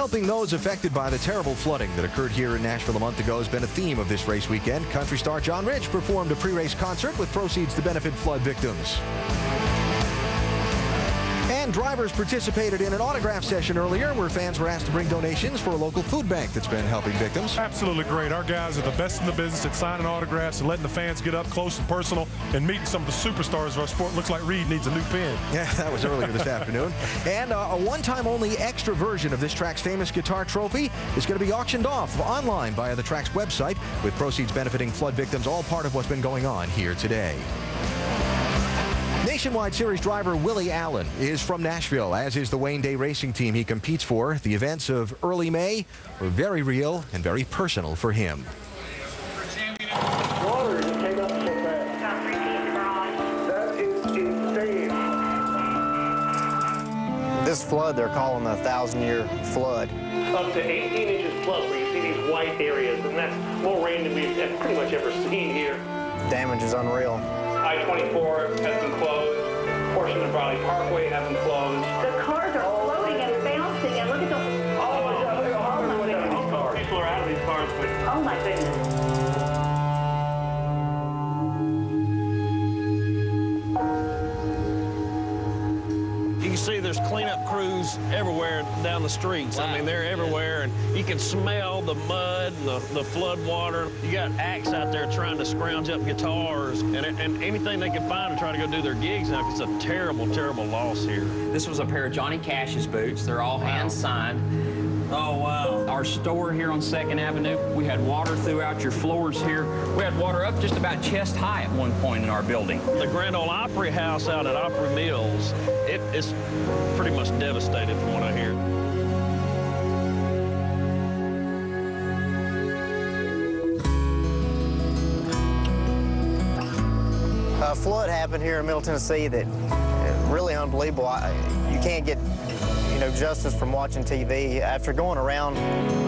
Helping those affected by the terrible flooding that occurred here in Nashville a month ago has been a theme of this race weekend. Country star John Rich performed a pre-race concert with proceeds to benefit flood victims. And drivers participated in an autograph session earlier where fans were asked to bring donations for a local food bank that's been helping victims. Absolutely great. Our guys are the best in the business at signing autographs and letting the fans get up close and personal and meeting some of the superstars of our sport. Looks like Reed needs a new pen. Yeah, that was earlier this afternoon. And a one-time only extra version of this track's famous guitar trophy is going to be auctioned off online via the track's website, with proceeds benefiting flood victims, all part of what's been going on here today. Nationwide Series driver Willie Allen is from Nashville, as is the Wayne Day racing team he competes for. The events of early May were very real and very personal for him. Water just came up so fast. That is insane. This flood they're calling a 1,000-year flood. Up to 18 inches plus where you see these white areas, and that's more rain than we've pretty much ever seen here. Damage is unreal. I-24 has been closed. Portion of Bradley Parkway has been closed. The cars are floating and bouncing, and look at the... Oh my God, look how hard everyone out of these cars. People are out of these cars, but... Oh my goodness. You can see there's cleanup crews everywhere down the streets. Wow. I mean, they're everywhere, and you can smell the mud and the flood water. You got acts out there trying to scrounge up guitars and anything they can find to try to go do their gigs now. It's a terrible, terrible loss here. This was a pair of Johnny Cash's boots. They're all hand-signed. Oh, wow. Our store here on 2nd Avenue, we had water throughout your floors here. We had water up just about chest high at one point in our building. The Grand Ole Opry House out at Opry Mills, it's pretty much devastated from what I hear. A flood happened here in Middle Tennessee that really unbelievable. You can't get justice from watching TV. After going around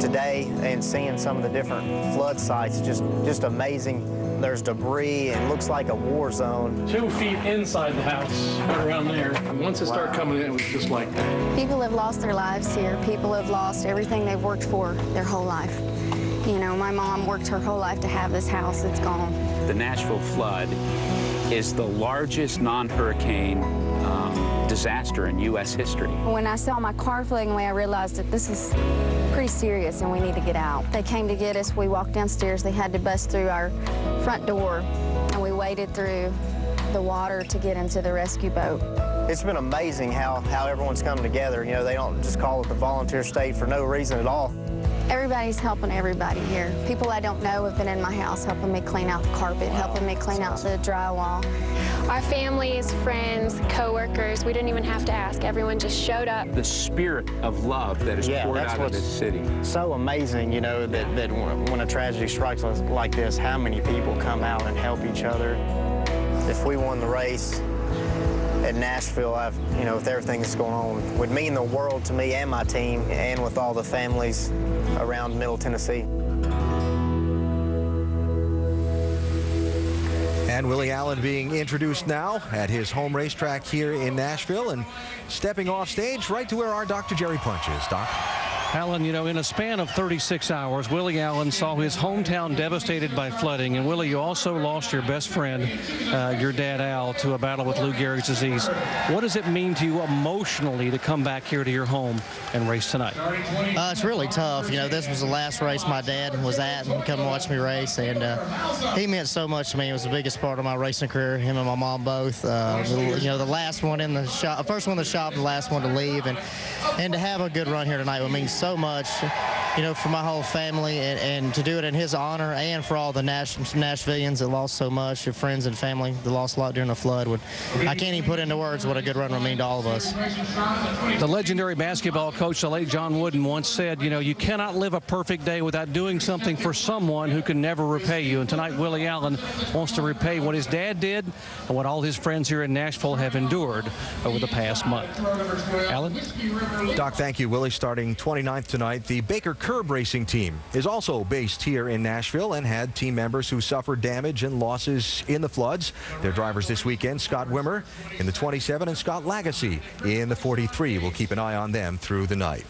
today and seeing some of the different flood sites, just amazing. There's debris and looks like a war zone. 2 feet inside the house, around there. And once it started coming in, it was just like that. People have lost their lives here. People have lost everything they've worked for their whole life. You know, my mom worked her whole life to have this house. It's gone. The Nashville flood is the largest non-hurricane disaster in U.S. history. When I saw my car flooding away, I realized that this is pretty serious and we need to get out. They came to get us. We walked downstairs. They had to bust through our front door, and we waded through the water to get into the rescue boat. It's been amazing how everyone's come together. You know, they don't just call it the volunteer state for no reason at all. Everybody's helping everybody here. People I don't know have been in my house helping me clean out the carpet, helping me clean out the drywall. Our families, friends, co-workers, we didn't even have to ask. Everyone just showed up. The spirit of love that is poured out of this city. So amazing, you know, that when a tragedy strikes us like this, how many people come out and help each other. If we won the race at Nashville, with everything that's going on, would mean the world to me and my team, and with all the families around Middle Tennessee. And Willie Allen being introduced now at his home racetrack here in Nashville, and stepping off stage right to where our Dr. Jerry Punch is. Doc? Alan, you know, in a span of 36 hours, Willie Allen saw his hometown devastated by flooding. And, Willie, you also lost your best friend, your dad, Al, to a battle with Lou Gehrig's disease. What does it mean to you emotionally to come back here to your home and race tonight? It's really tough. You know, this was the last race my dad was at and come watch me race. And he meant so much to me. It was the biggest part of my racing career, him and my mom both. The last one in the shop, first one in the shop, the last one to leave. And to have a good run here tonight would mean so much, you know, for my whole family, and to do it in his honor, and for all the Nashvillians that lost so much, your friends and family that lost a lot during the flood. I can't even put into words what a good run would mean to all of us. The legendary basketball coach, the late John Wooden, once said, you know, you cannot live a perfect day without doing something for someone who can never repay you. And tonight, Willie Allen wants to repay what his dad did and what all his friends here in Nashville have endured over the past month. Alan? Doc, thank you. Willie starting 29th tonight. The Baker Curb Racing team is also based here in Nashville and had team members who suffered damage and losses in the floods. Their drivers this weekend, Scott Wimmer in the 27 and Scott Lagacy in the 43. We'll keep an eye on them through the night.